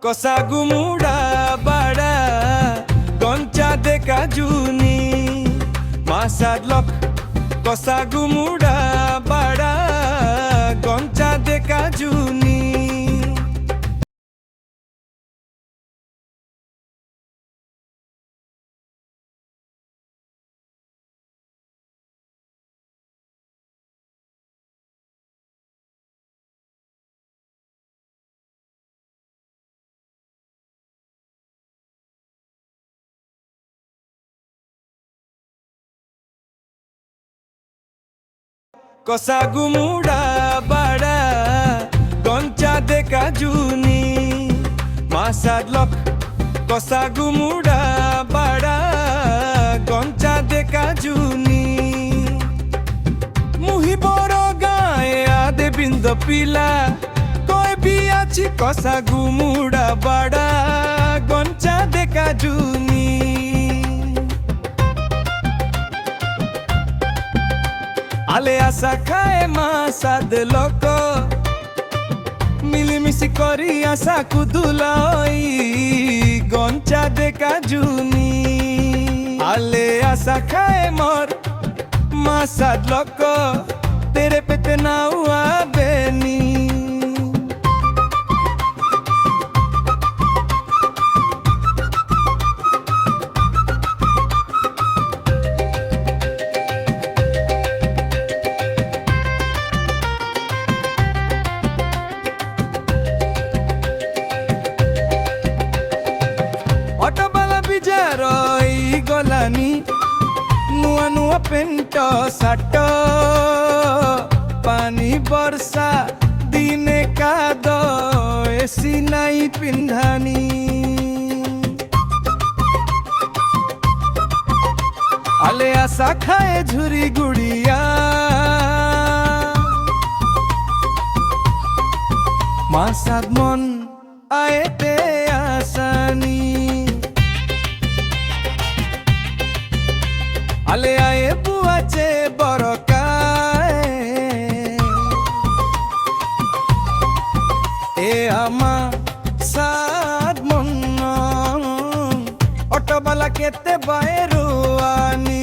কসাগুমুড়া বাড়া গঞ্চা দেখা জুনি মাসাদ লক কসাগুমুড়া বাড়া গঞ্চা দেখা জুনি কসাগুমুড়া বাড়া গঞ্চা দেখা জুনি মাসাদ লক কসাগুমুড়া বাড়া গঞ্চা দেখা জুনি মুহি বড় গায়ে আদে বিন্দ পিলা কয় বিয়াছি কসাগুমুড়া বাড়া গঞ্চা দেখা জুনি আলে আসা খায় মাসাদ লোক মিলিমিশি করি আসা কুদুলাই গঞ্চা দেখা জুনি আলে আসা খায় মোর মাসাদ লোক তেরে পেতে নাও আবেনি অটোবালা বিজারই গলানি নুয়া নুয়া পেন্ট সাট পানি বর্ষা দিনে কাদ এসি নাই পিন্ধানি আলে আসা খায় ঝুরি গুড়িয়া মাসাদ মন আয়েতে আসানি আলে আয়ে বুয়াছে বরকায় এ আমা সাদ মন অটোবালা কেতে বাইরুয়ানি